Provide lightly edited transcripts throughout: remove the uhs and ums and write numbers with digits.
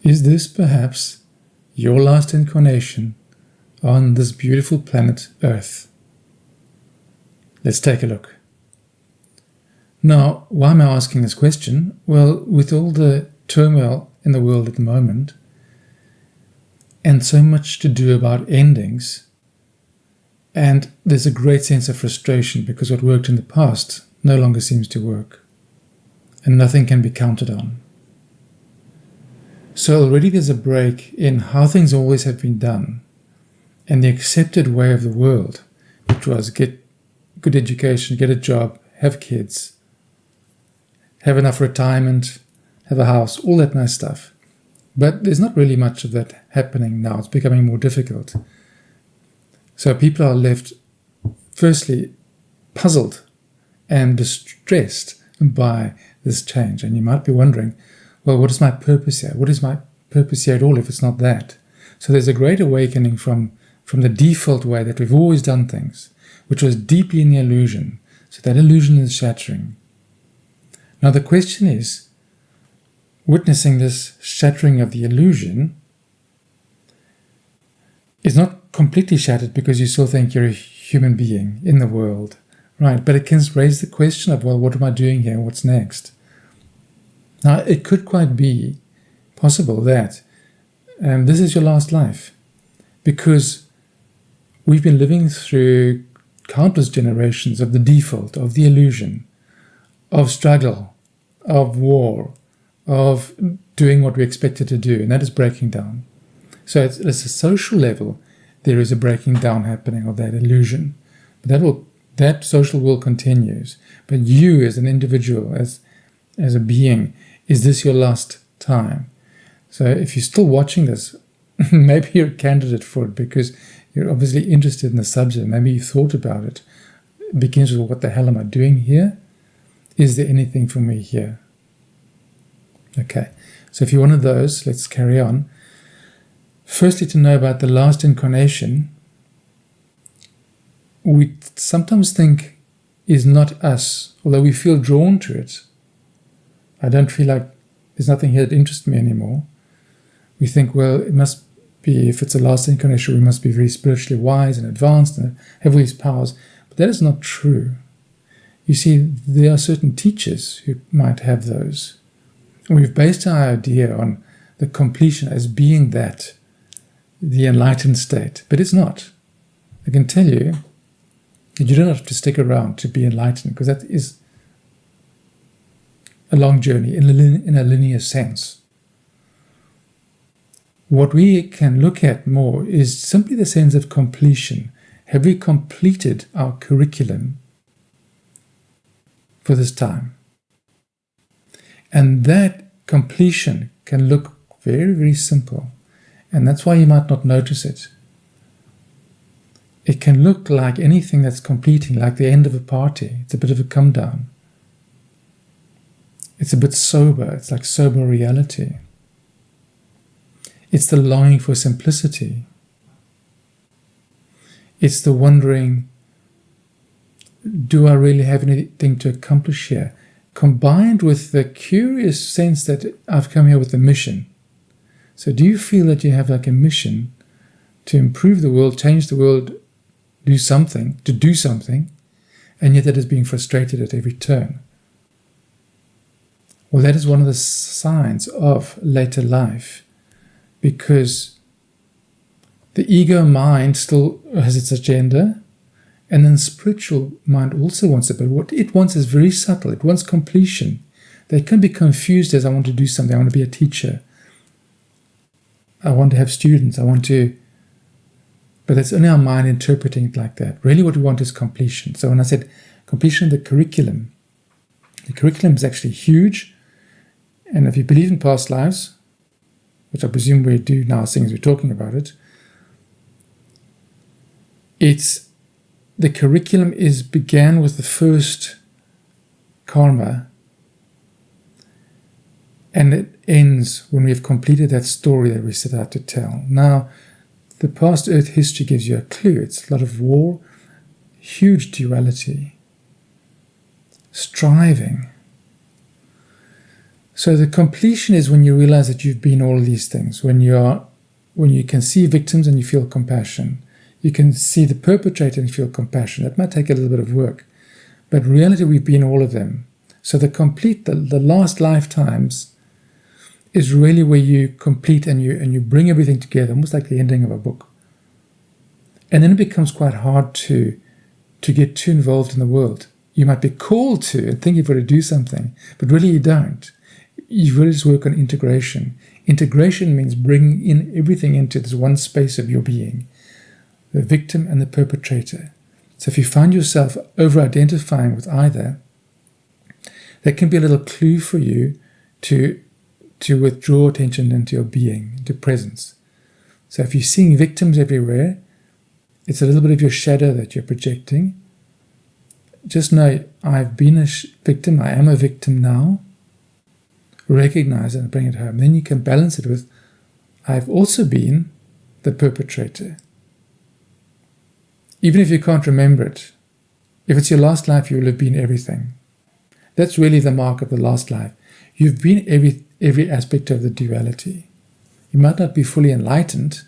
Is this perhaps your last incarnation on this beautiful planet Earth? Let's take a look. Now, why am I asking this question? Well, with all the turmoil in the world at the moment, and so much to do about endings, and there's a great sense of frustration because what worked in the past no longer seems to work, and nothing can be counted on. So already there's a break in how things always have been done, and the accepted way of the world, which was get good education, get a job, have kids, have enough retirement, have a house, all that nice stuff. But there's not really much of that happening now. It's becoming more difficult. So people are left, firstly, puzzled and distressed by this change. And you might be wondering, well, what is my purpose here? What is my purpose here at all if it's not that? So there's a great awakening from the default way that we've always done things, which was deeply in the illusion. So that illusion is shattering. Now the question is, witnessing this shattering of the illusion is not completely shattered because you still think you're a human being in the world, right? But it can raise the question of, well, what am I doing here? What's next? Now, it could quite be possible that this is your last life, because we've been living through countless generations of the default, of the illusion, of struggle, of war, of doing what we expected to do, and that is breaking down. So at a social level, there is a breaking down happening of that illusion. But that social will continues. But you as an individual, as a being, is this your last time? So if you're still watching this, maybe you're a candidate for it because you're obviously interested in the subject. Maybe you thought about it. It begins with, what the hell am I doing here? Is there anything for me here? Okay, so if you're one of those, let's carry on. Firstly, to know about the last incarnation, we sometimes think is not us, although we feel drawn to it. I don't feel like there's nothing here that interests me anymore. We think, well, it must be, if it's a last incarnation, we must be very spiritually wise and advanced and have all these powers. But that is not true. You see, there are certain teachers who might have those. And we've based our idea on the completion as being that, the enlightened state. But it's not. I can tell you that you don't have to stick around to be enlightened, because that is a long journey in a linear sense. What we can look at more is simply the sense of completion. Have we completed our curriculum for this time? And that completion can look very, very simple. And that's why you might not notice it. It can look like anything that's completing, like the end of a party. It's a bit of a come down. It's a bit sober. It's like sober reality. It's the longing for simplicity. It's the wondering, do I really have anything to accomplish here? Combined with the curious sense that I've come here with a mission. So do you feel that you have like a mission to improve the world, change the world, do something, and yet that is being frustrated at every turn? Well, that is one of the signs of later life, because the ego mind still has its agenda, and then the spiritual mind also wants it, but what it wants is very subtle. It wants completion. They can be confused as, I want to do something, I want to be a teacher, I want to have students, but that's only our mind interpreting it like that. Really what we want is completion. So when I said completion of the curriculum is actually huge. And if you believe in past lives, which I presume we do now, seeing as we're talking about it, the curriculum began with the first karma, and it ends when we have completed that story that we set out to tell. Now, the past Earth history gives you a clue. It's a lot of war, huge duality, striving. So the completion is when you realize that you've been all of these things. When you can see victims and you feel compassion. You can see the perpetrator and feel compassion. That might take a little bit of work. But in reality, we've been all of them. So the last lifetimes is really where you complete and you bring everything together, almost like the ending of a book. And then it becomes quite hard to get too involved in the world. You might be called to and think you've got to do something, but really you don't. You really just work on integration. Integration means bringing in everything into this one space of your being, the victim and the perpetrator. So if you find yourself over-identifying with either, that can be a little clue for you to withdraw attention into your being, into presence. So if you're seeing victims everywhere, it's a little bit of your shadow that you're projecting. Just know, I've been a victim, I am a victim now. Recognize it and bring it home. Then you can balance it with, I've also been the perpetrator. Even if you can't remember it, if it's your last life, you will have been everything. That's really the mark of the last life. You've been every aspect of the duality. You might not be fully enlightened,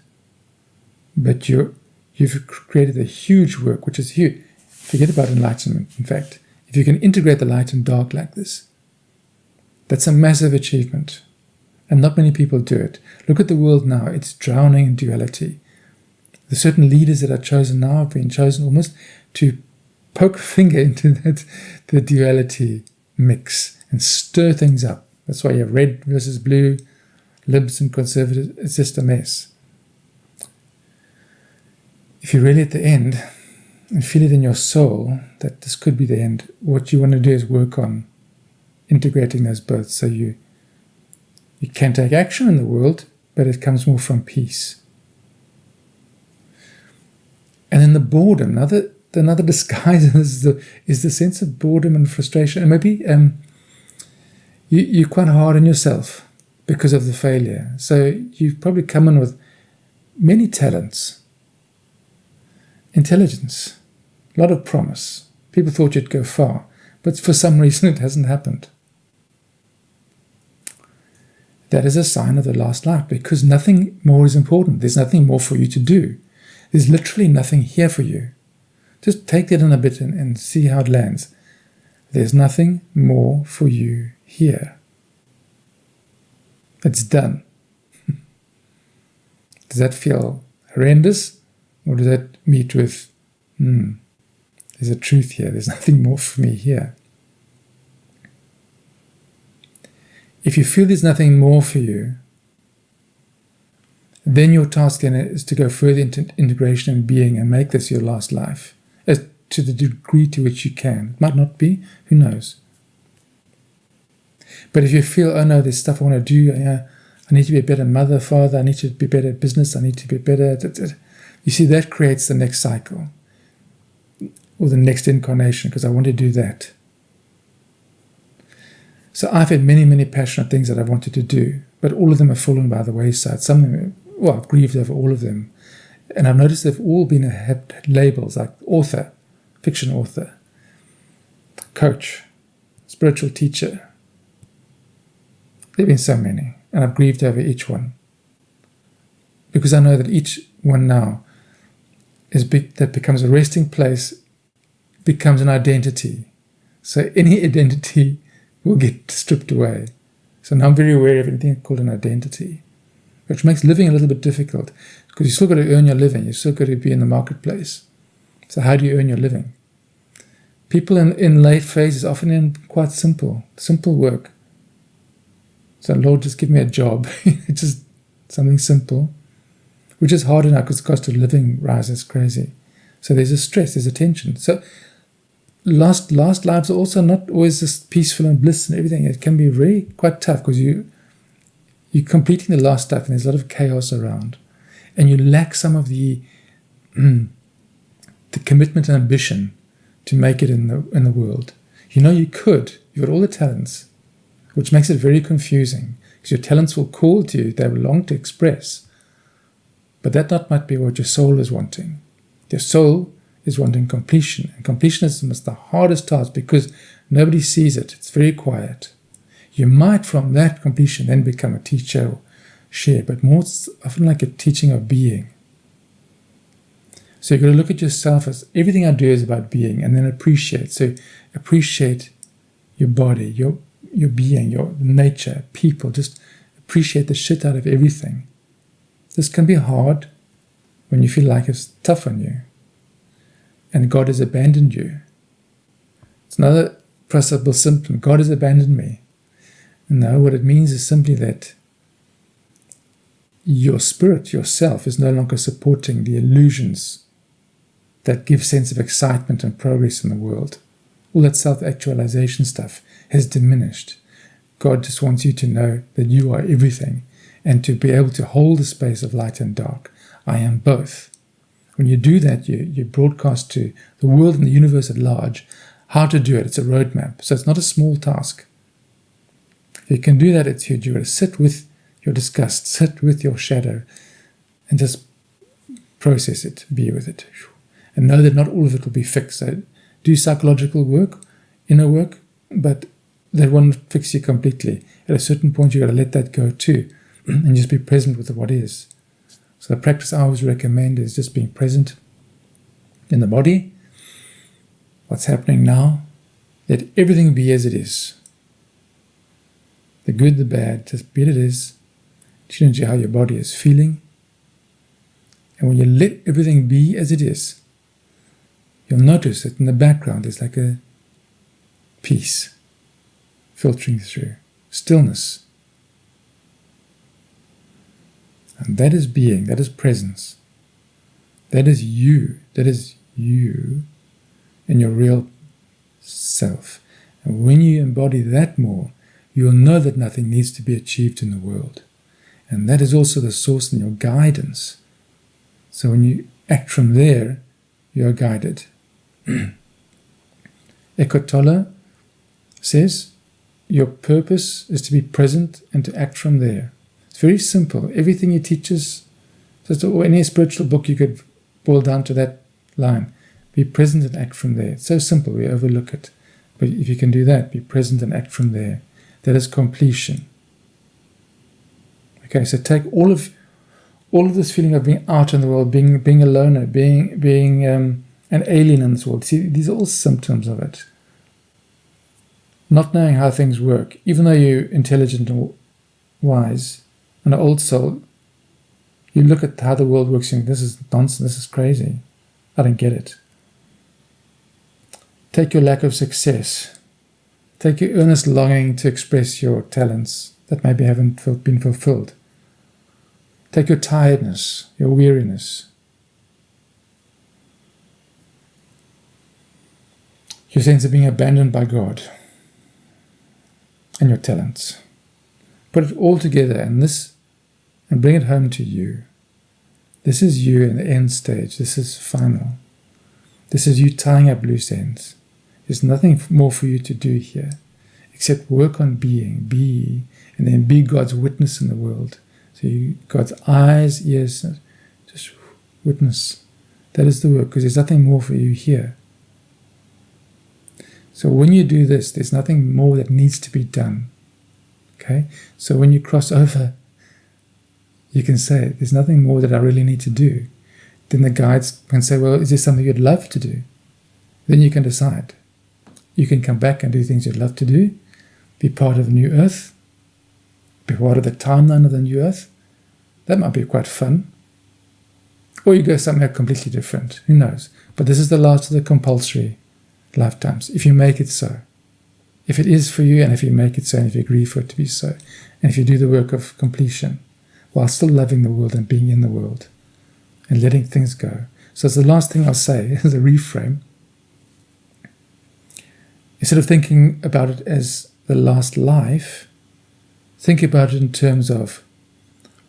but you've created a huge work, which is huge. Forget about enlightenment, in fact. If you can integrate the light and dark like this, that's a massive achievement. And not many people do it. Look at the world now. It's drowning in duality. The certain leaders that are chosen now have been chosen almost to poke a finger into the duality mix and stir things up. That's why you have red versus blue, libs and conservatives. It's just a mess. If you're really at the end and feel it in your soul that this could be the end, what you want to do is work on integrating those both, so you can take action in the world, but it comes more from peace. And then the boredom, another disguise is the sense of boredom and frustration. And maybe you're quite hard on yourself because of the failure. So you've probably come in with many talents, intelligence, a lot of promise. People thought you'd go far, but for some reason it hasn't happened. That is a sign of the last life, because nothing more is important. There's nothing more for you to do. There's literally nothing here for you. Just take that in a bit and see how it lands. There's nothing more for you here. It's done. Does that feel horrendous? Or does that meet with, there's a truth here. There's nothing more for me here. If you feel there's nothing more for you, then your task then is to go further into integration and being and make this your last life, as to the degree to which you can. It might not be, who knows. But if you feel, oh no, there's stuff I want to do, I need to be a better mother, father, I need to be better at business, I need to be better at. You see, that creates the next cycle, or the next incarnation, because I want to do that. So I've had many, many passionate things that I've wanted to do, but all of them have fallen by the wayside. Some of them, I've grieved over all of them. And I've noticed they've all been had labels like author, fiction author, coach, spiritual teacher. There have been so many, and I've grieved over each one. Because I know that each one now that becomes a resting place, becomes an identity. So any identity will get stripped away. So now I'm very aware of anything called an identity, which makes living a little bit difficult, because you still got to earn your living. You still got to be in the marketplace. So how do you earn your living? People in late phases often in quite simple work. So Lord, just give me a job. It's just something simple, which is harder now because the cost of living rises crazy. So there's a stress, there's a tension. So last lives are also not always just peaceful and bliss and everything. It can be really quite tough, because you're completing the last stuff and there's a lot of chaos around, and you lack some of the commitment and ambition to make it in the world. You know you could. You've got all the talents, which makes it very confusing, because your talents will call to you. They belong to express, but that might be what your soul is wanting. Your soul is wanting completion. And completion is the hardest task, because nobody sees it. It's very quiet. You might, from that completion, then become a teacher or share, but more it's often like a teaching of being. So you've got to look at yourself as everything I do is about being, and then appreciate. So appreciate your body, your being, your nature, people. Just appreciate the shit out of everything. This can be hard when you feel like it's tough on you and God has abandoned you. It's another possible symptom. God has abandoned me. No, what it means is simply that your spirit, yourself, is no longer supporting the illusions that give sense of excitement and progress in the world. All that self-actualization stuff has diminished. God just wants you to know that you are everything and to be able to hold the space of light and dark. I am both. When you do that, you broadcast to the world and the universe at large how to do it. It's a roadmap. So it's not a small task. If you can do that, it's huge. You've got to sit with your disgust, sit with your shadow, and just process it, be with it. And know that not all of it will be fixed. So do psychological work, inner work, but that won't fix you completely. At a certain point, you've got to let that go too, and just be present with what is. So the practice I always recommend is just being present in the body. What's happening now? Let everything be as it is. The good, the bad, just be it is. Tune into how your body is feeling. And when you let everything be as it is, you'll notice that in the background there's like a peace filtering through, stillness. And that is being, that is presence. That is you in your real self. And when you embody that more, you'll know that nothing needs to be achieved in the world. And that is also the source in your guidance. So when you act from there, you're guided. Eckhart Tolle says, your purpose is to be present and to act from there. It's very simple. Everything he teaches, or any spiritual book, you could boil down to that line. Be present and act from there. It's so simple, we overlook it. But if you can do that, be present and act from there. That is completion. Okay, so take all of this feeling of being out in the world, being a loner, being an alien in this world. See, these are all symptoms of it. Not knowing how things work, even though you're intelligent and wise, an old soul, you look at how the world works and think, this is nonsense, this is crazy. I don't get it. Take your lack of success. Take your earnest longing to express your talents that maybe haven't been fulfilled. Take your tiredness, your weariness, your sense of being abandoned by God, and your talents. Put it all together and bring it home to you. This is you in the end stage. This is final. This is you tying up loose ends. There's nothing more for you to do here except work on being, be, and then be God's witness in the world. So God's eyes, ears, just witness. That is the work, because there's nothing more for you here. So when you do this, there's nothing more that needs to be done. Okay? So when you cross over, you can say, there's nothing more that I really need to do. Then the guides can say, well, is there something you'd love to do? Then you can decide. You can come back and do things you'd love to do, be part of the new earth, be part of the timeline of the new earth. That might be quite fun. Or you go somewhere completely different. Who knows? But this is the last of the compulsory lifetimes, if you make it so. If it is for you, and if you make it so, and if you agree for it to be so, and if you do the work of completion, while still loving the world and being in the world, and letting things go. So it's the last thing I'll say as a reframe. Instead of thinking about it as the last life, think about it in terms of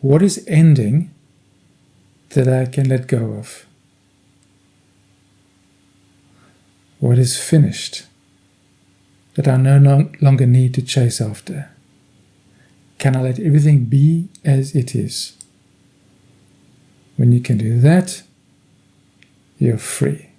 what is ending that I can let go of? What is finished that I no longer need to chase after? Can I let everything be as it is? When you can do that, you're free.